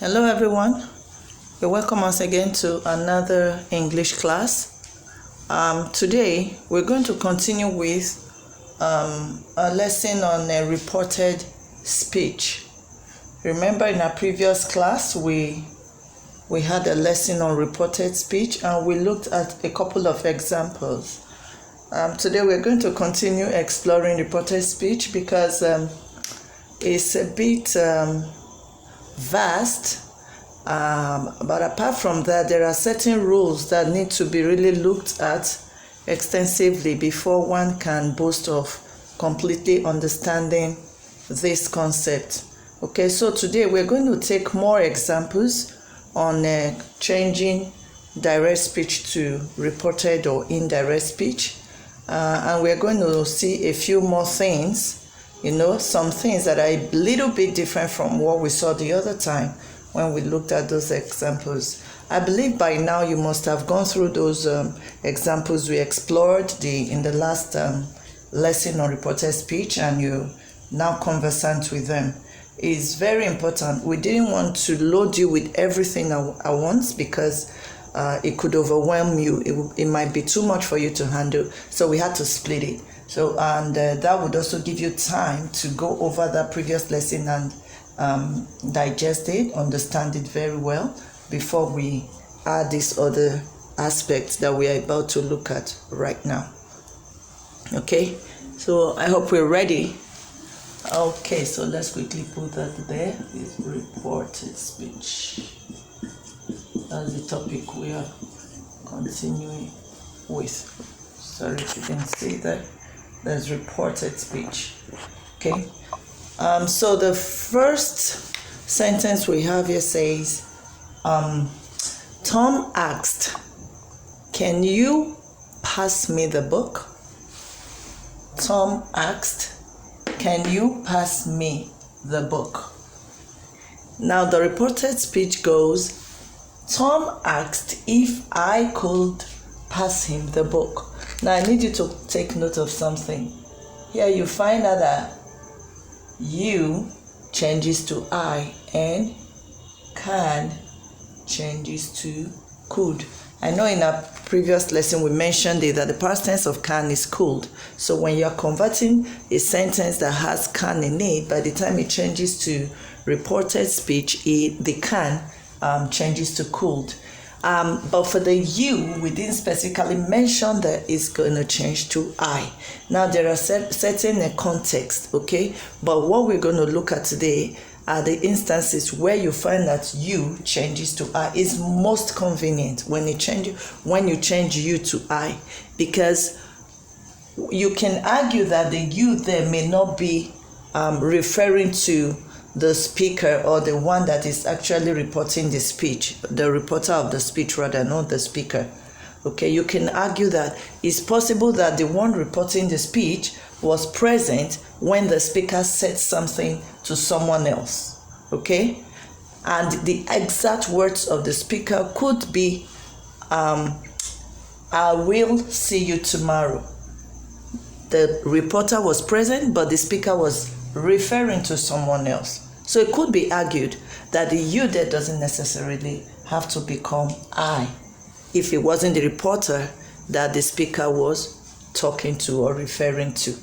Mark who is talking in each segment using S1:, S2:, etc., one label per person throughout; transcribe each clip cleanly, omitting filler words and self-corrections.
S1: Hello everyone, you're welcome once again to another English class. Today we're going to continue with a lesson on reported speech. Remember in our previous class we had a lesson on reported speech and we looked at a couple of examples. Today we're going to continue exploring reported speech because it's a bit vast, but apart from that, there are certain rules that need to be really looked at extensively before one can boast of completely understanding this concept. Okay, so today we're going to take more examples on changing direct speech to reported or indirect speech, and we're going to see a few more things. Some things that are a little bit different from what we saw the other time when we looked at those examples. I believe by now you must have gone through those examples we explored in the last lesson on reported speech, and you're now conversant with them. It's very important. We didn't want to load you with everything at once because it could overwhelm you. It might be too much for you to handle, so we had to split it. So, and that would also give you time to go over that previous lesson and digest it, understand it very well before we add these other aspects that we are about to look at right now. Okay, so I hope we're ready. Okay, so let's quickly put that there. It's reported speech. That's the topic we are continuing with. Sorry if you can see that. There's reported speech. Okay. So the first sentence we have here says, Tom asked, "Can you pass me the book?" Tom asked, "Can you pass me the book?" Now the reported speech goes, Tom asked if I could pass him the book. Now I need you to take note of something. Here you find out that you changes to I and can changes to could. I know in our previous lesson we mentioned it that the past tense of can is could. So when you're converting a sentence that has can in it, by the time it changes to reported speech, the can changes to could. But for the you, we didn't specifically mention that it's going to change to I. Now, there are certain contexts, okay? But what we're going to look at today are the instances where you find that you changes to I. It's most convenient when you change you to I, because you can argue that the you there may not be referring to the speaker or the one that is actually reporting the speech, the reporter of the speech rather, not the speaker. Okay, you can argue that it's possible that the one reporting the speech was present when the speaker said something to someone else. Okay, and the exact words of the speaker could be, I will see you tomorrow. The reporter was present, but the speaker was referring to someone else. So it could be argued that the you there doesn't necessarily have to become I if it wasn't the reporter that the speaker was talking to or referring to.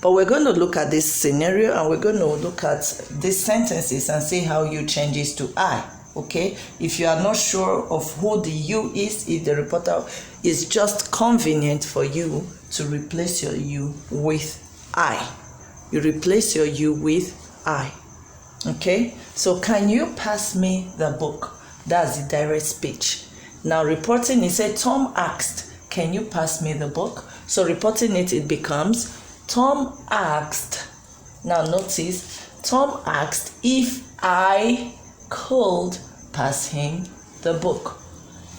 S1: But we're going to look at this scenario and we're going to look at these sentences and see how you changes to I. Okay? If you are not sure of who the you is, if the reporter is just convenient for you to replace your you with I. You replace your you with I. Okay, so can you pass me the book? That's the direct speech. Now reporting, he said, Tom asked, can you pass me the book? So reporting it becomes, Tom asked. Now notice, Tom asked if I could pass him the book.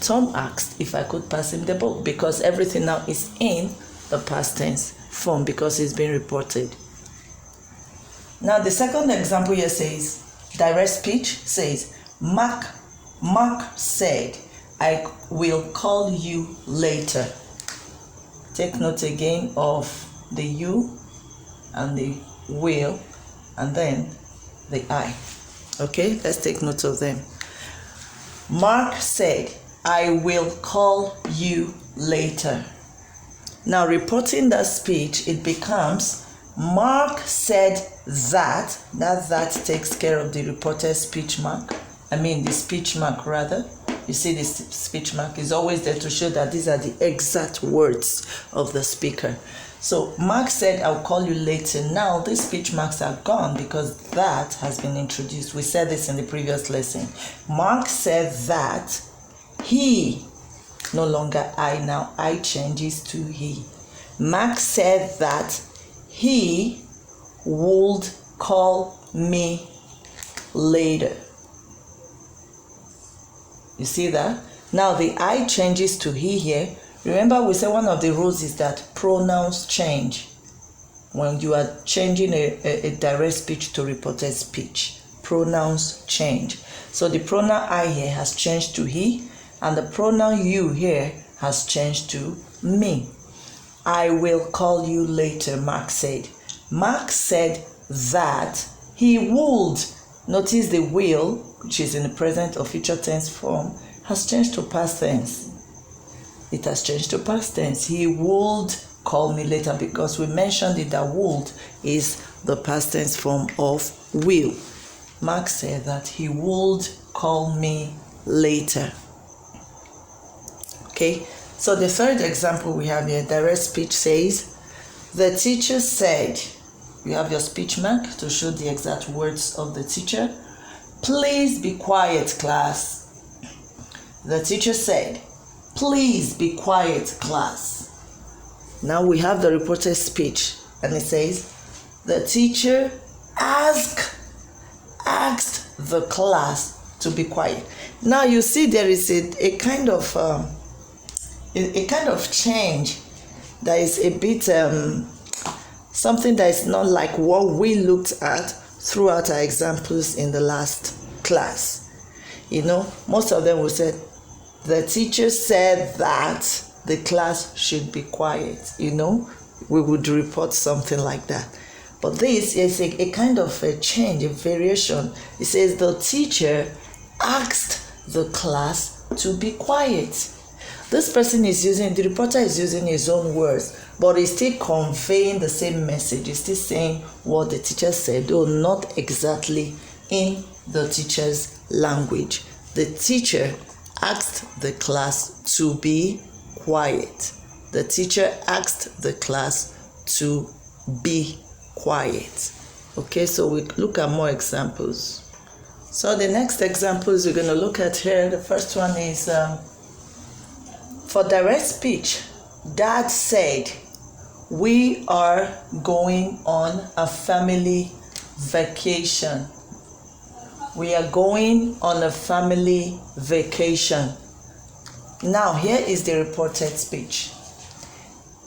S1: Tom asked if I could pass him the book because everything now is in the past tense form because it's been reported. Now the second example here says, direct speech says, Mark said, I will call you later. Take note again of the you and the will and then the I. Okay, let's take note of them. Mark said, I will call you later. Now, reporting that speech, it becomes Mark said that takes care of the reported speech mark. The speech mark rather. You see, the speech mark is always there to show that these are the exact words of the speaker. So Mark said, I'll call you later. Now, these speech marks are gone because that has been introduced. We said this in the previous lesson. Mark said that he, no longer I now, I changes to he. Mark said that he would call me later. You see that? Now the I changes to he here. Remember, we said one of the rules is that pronouns change when you are changing a direct speech to reported speech. Pronouns change. So the pronoun I here has changed to he, and the pronoun you here has changed to me. I will call you later, Mark said. Mark said that he would. Notice the will, which is in the present or future tense form, has changed to past tense. It has changed to past tense. He would call me later because we mentioned it that would is the past tense form of will. Mark said that he would call me later. Okay, so the third example we have here, direct speech says, the teacher said, you have your speech mark to show the exact words of the teacher. Please be quiet, class. The teacher said, please be quiet, class. Now we have the reported speech, and it says, the teacher asked the class to be quiet. Now you see there is a kind of change that is a bit something that is not like what we looked at throughout our examples in the last class. Most of them will say, the teacher said that the class should be quiet. We would report something like that. But this is a kind of a change, a variation. It says the teacher asked the class to be quiet. This person the reporter is using his own words, but he's still conveying the same message. He's still saying what the teacher said, though not exactly in the teacher's language. The teacher asked the class to be quiet. The teacher asked the class to be quiet. Okay, so we look at more examples. So the next examples we're going to look at here, the first one is for direct speech. Dad said, we are going on a family vacation. We are going on a family vacation. Now, here is the reported speech.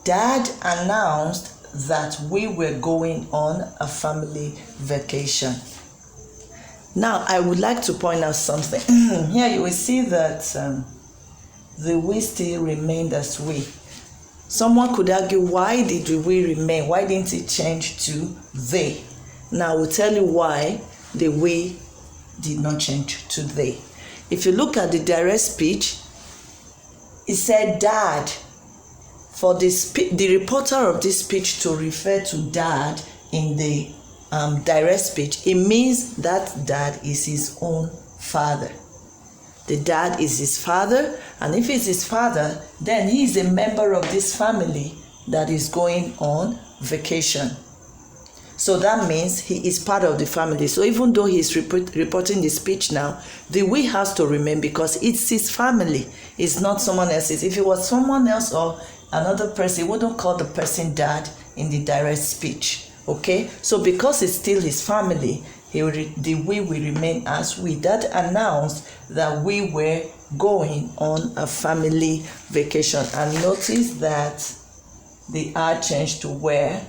S1: Dad announced that we were going on a family vacation. Now, I would like to point out something. Here you will see that the we still remained as we. Someone could argue, why did we remain? Why didn't it change to they? Now, I will tell you why the we did not change to they. If you look at the direct speech, it said dad. For the reporter of this speech to refer to dad in the direct speech, it means that dad is his own father. The dad is his father, and if he's his father, then he is a member of this family that is going on vacation. So that means he is part of the family. So even though he's reporting the speech now, the we has to remain because it's his family. It's not someone else's. If it was someone else or another person, he wouldn't call the person dad in the direct speech. Okay? So because it's still his family, the we will remain as we. That announced that we were going on a family vacation. And notice that the R changed to where.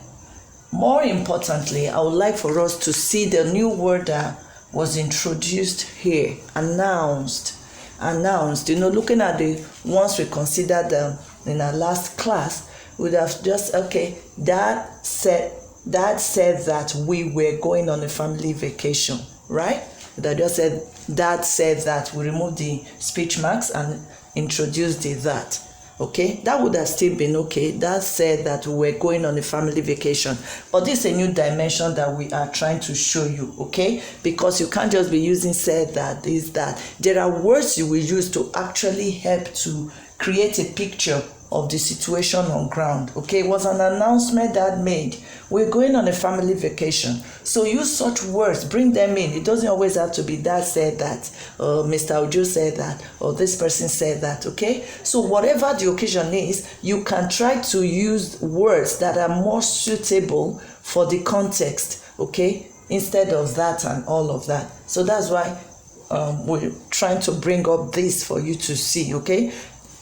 S1: More importantly, I would like for us to see the new word that was introduced here, announced. Looking at the ones we considered in our last class, we would have just, Dad said that we were going on a family vacation, right? that just said, Dad said that, we remove the speech marks and introduce the that. Okay, that would have still been okay. Dad said that we were going on a family vacation, but this is a new dimension that we are trying to show you, okay? Because you can't just be using said that, is that. There are words you will use to actually help to create a picture of the situation on ground. Okay, it was an announcement that made, we're going on a family vacation. So use such words, bring them in. It doesn't always have to be Dad said that, or Mr. Ojo said that, or this person said that. Okay, so whatever the occasion is, you can try to use words that are more suitable for the context, okay, instead of that and all of that. So that's why we're trying to bring up this for you to see, okay?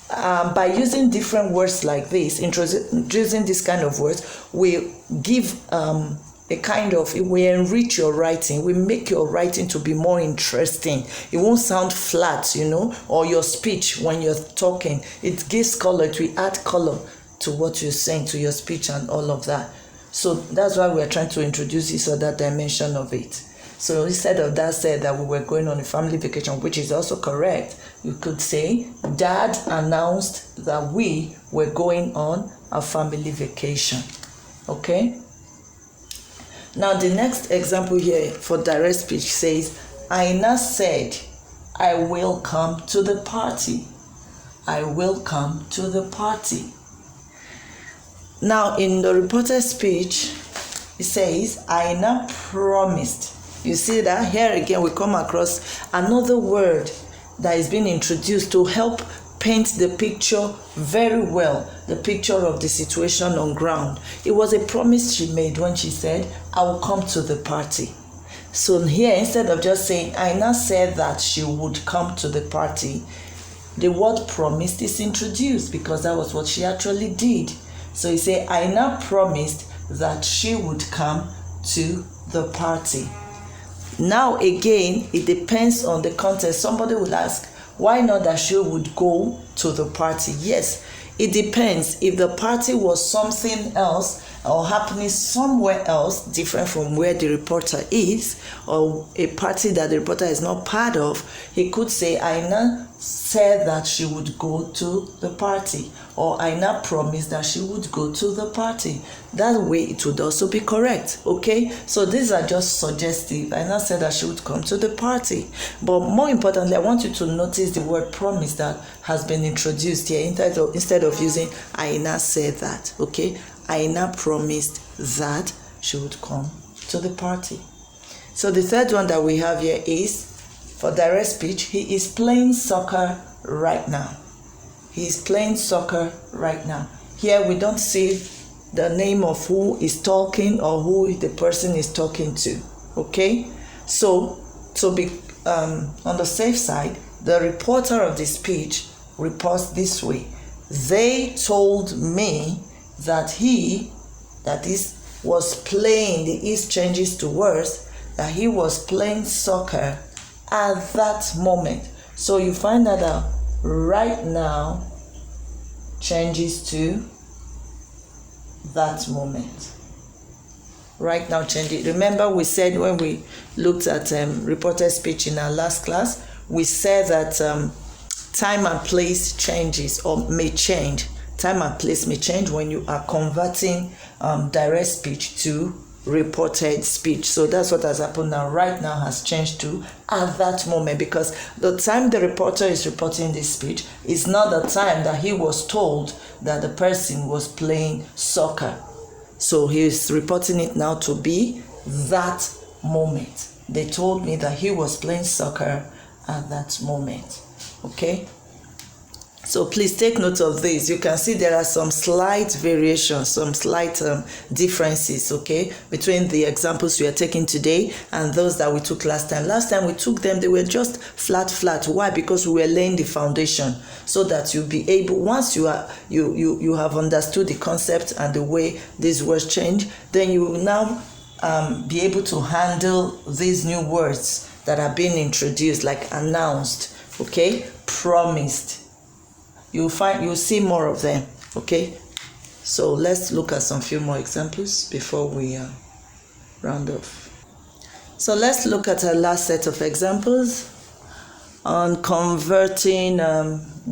S1: By using different words like this, introducing this kind of words, we give a kind of, we enrich your writing, we make your writing to be more interesting. It won't sound flat, you know, or your speech when you're talking. It gives color, it will add color to what you're saying, to your speech and all of that. So that's why we're trying to introduce this other dimension of it. So instead of Dad said that we were going on a family vacation, which is also correct, you could say, Dad announced that we were going on a family vacation. Okay? Now the next example here for direct speech says, Aina said, I will come to the party. I will come to the party. Now in the reported speech, it says, Aina promised. You see that? Here again we come across another word that is being introduced to help paint the picture very well, the picture of the situation on ground. It was a promise she made when she said, I will come to the party. So here, instead of just saying, Aina said that she would come to the party, the word promised is introduced because that was what she actually did. So you say, Aina promised that she would come to the party. Now again, it depends on the context. Somebody will ask, why not that she would go to the party? Yes, it depends. If the party was something else or happening somewhere else different from where the reporter is, or a party that the reporter is not part of, he could say, Aina said that she would go to the party, or Aina promised that she would go to the party. That way it would also be correct. Okay, so these are just suggestive. Aina said that she would come to the party, but more importantly, I want you to notice the word promise that has been introduced here instead of using Aina said that. Okay, Aina promised that she would come to the party. So the third one that we have here is, for direct speech, he is playing soccer right now. He is playing soccer right now. Here we don't see the name of who is talking or who the person is talking to. Okay? So to be on the safe side, the reporter of the speech reports this way. They told me that he, that is, was playing, the is changes to words, that he was playing soccer at that moment. So you find that out right now changes to that moment. Right now changes. Remember we said when we looked at reported speech in our last class, we said that time and place changes or may change. Time and place may change when you are converting direct speech to reported speech. So that's what has happened now. Right now has changed to at that moment, because the time the reporter is reporting this speech is not the time that he was told that the person was playing soccer. So he is reporting it now to be that moment. They told me that he was playing soccer at that moment. Okay? So please take note of this. You can see there are some slight variations, some slight differences, okay, between the examples we are taking today and those that we took last time. Last time we took them, they were just flat. Why? Because we were laying the foundation so that you'll be able, once you have understood the concept and the way these words change, then you will now be able to handle these new words that are being introduced, like announced, okay, promised. You'll see more of them. Okay, so let's look at some few more examples before we round off. So let's look at our last set of examples on converting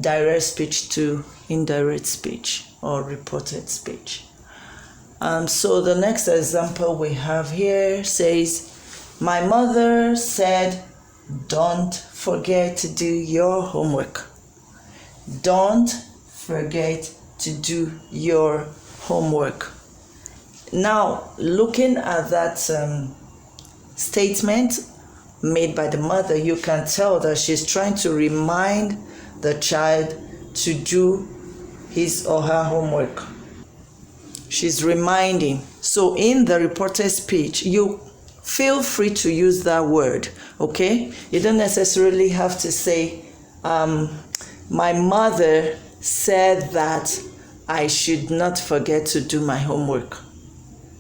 S1: direct speech to indirect speech or reported speech. So the next example we have here says, my mother said, don't forget to do your homework. Don't forget to do your homework. Now, looking at that statement made by the mother, you can tell that she's trying to remind the child to do his or her homework. She's reminding. So in the reported speech, you feel free to use that word, okay? You don't necessarily have to say, my mother said that I should not forget to do my homework.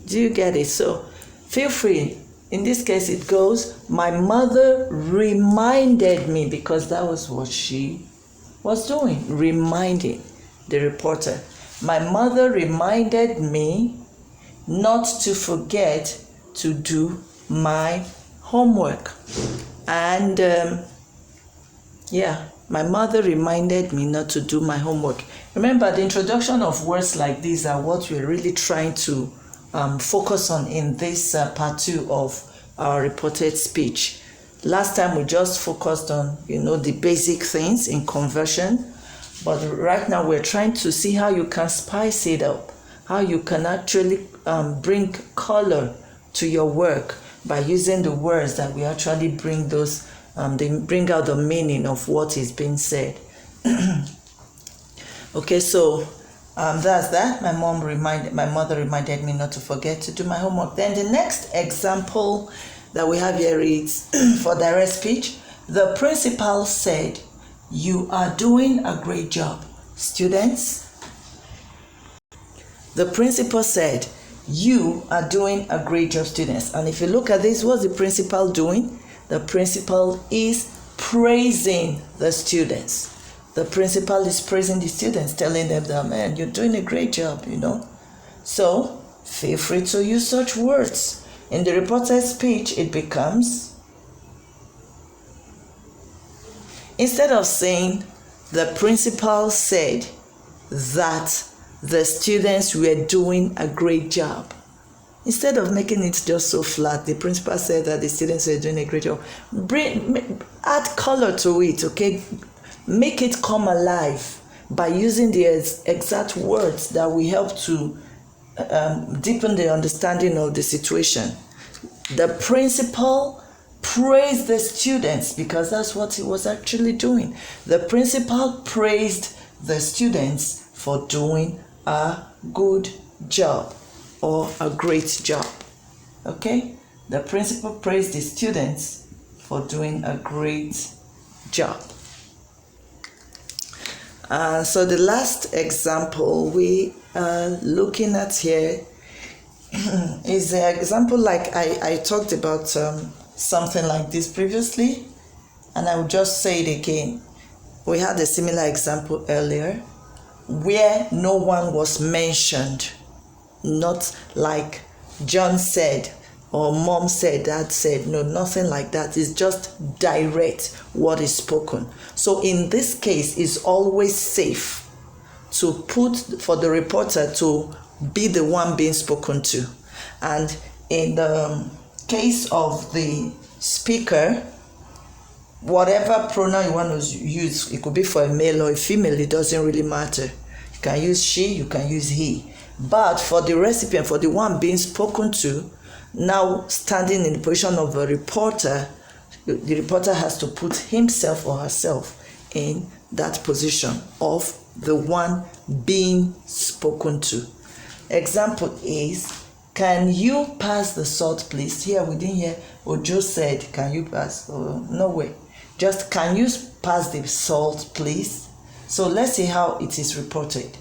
S1: Do you get it? So feel free. In this case, it goes, my mother reminded me, because that was what she was doing, reminding the reporter. My mother reminded me not to forget to do my homework. And my mother reminded me not to do my homework. Remember, the introduction of words like these are what we're really trying to focus on in this part 2 of our reported speech. Last time we just focused on, the basic things in conversion, but right now we're trying to see how you can spice it up, how you can actually bring color to your work by using the words that we actually bring those, they bring out the meaning of what is being said. Okay, so that's that. My mother reminded me not to forget to do my homework. Then the next example that we have here is for direct speech. The principal said, you are doing a great job, students. The principal said, you are doing a great job, students. And if you look at this, what's the principal doing? The principal is praising the students. The principal is praising the students, telling them that, man, you're doing a great job, So feel free to use such words. In the reported speech, it becomes, instead of saying, the principal said that the students were doing a great job. Instead of making it just so flat, the principal said that the students were doing a great job. Add color to it, okay? Make it come alive by using the exact words that will help to deepen the understanding of the situation. The principal praised the students, because that's what he was actually doing. The principal praised the students for doing a good job or a great job. Okay? The principal praised the students for doing a great job. So the last example we are looking at here is an example like I talked about something like this previously, and I will just say it again. We had a similar example earlier where no one was mentioned, not like John said or mom said, dad said. No, nothing like that. It's just direct what is spoken. So in this case, it's always safe to put for the reporter to be the one being spoken to. And in the case of the speaker, whatever pronoun you want to use, it could be for a male or a female, it doesn't really matter. You can use she, you can use he. But for the recipient, for the one being spoken to, now standing in the position of a reporter, the reporter has to put himself or herself in that position of the one being spoken to. Example is, can you pass the salt, please? Here we didn't hear Ojo said, can you pass? Oh, no way. Just, can you pass the salt, please? So let's see how it is reported.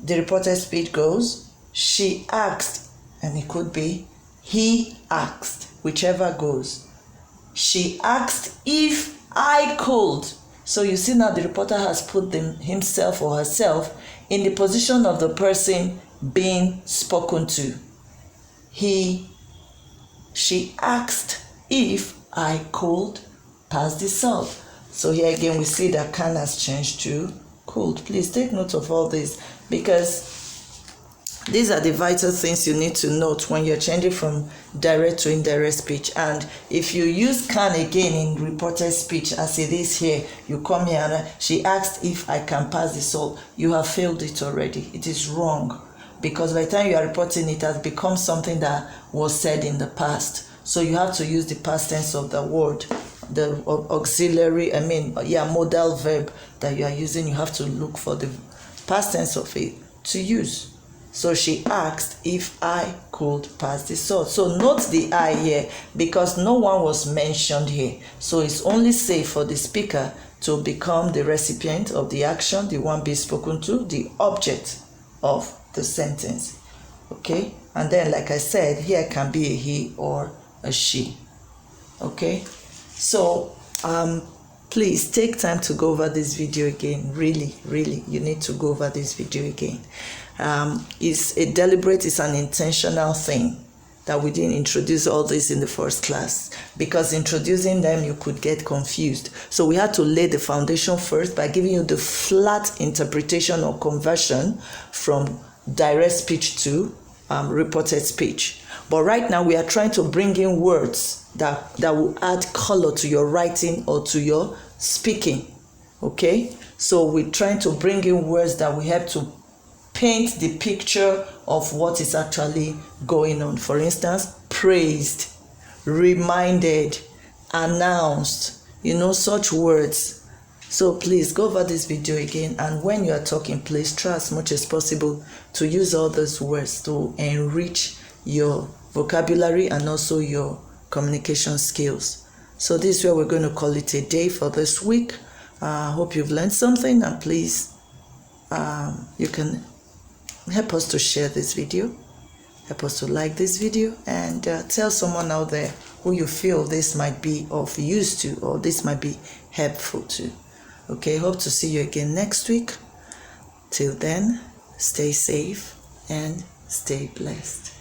S1: The reported speech goes, she asked, and it could be he asked, whichever goes. She asked if I could. So you see now the reporter has put himself or herself in the position of the person being spoken to. She asked if I could pass the salt. So here again, we see that can has changed to could. Please take note of all this, because these are the vital things you need to note when you're changing from direct to indirect speech. And if you use can again in reported speech as it is here, you come here and she asked if I can pass the salt, you have failed it already. It is wrong, because by the time you are reporting, it has become something that was said in the past. So you have to use the past tense of the word, the auxiliary, modal verb that you are using. You have to look for the past tense of it to use. So she asked if I could pass the salt. So note the I here, because no one was mentioned here. So it's only safe for the speaker to become the recipient of the action, the one being spoken to, the object of the sentence. Okay? And then, like I said, here can be a he or a she. Okay? So, please take time to go over this video again. Really, you need to go over this video again. It's a deliberate, it's an intentional thing that we didn't introduce all this in the first class, because introducing them you could get confused. So we had to lay the foundation first by giving you the flat interpretation or conversion from direct speech to reported speech. But right now we are trying to bring in words that will add color to your writing or to your speaking. Okay, so we're trying to bring in words that will help to paint the picture of what is actually going on. For instance, praised, reminded, announced, such words. So please go over this video again, and when you are talking, please try as much as possible to use all those words to enrich your vocabulary and also your communication skills. So this is where we're going to call it a day for this week. I hope you've learned something, and please you can help us to share this video, help us to like this video, and tell someone out there who you feel this might be of use to, or this might be helpful to. Okay, hope to see you again next week. Till then, stay safe and stay blessed.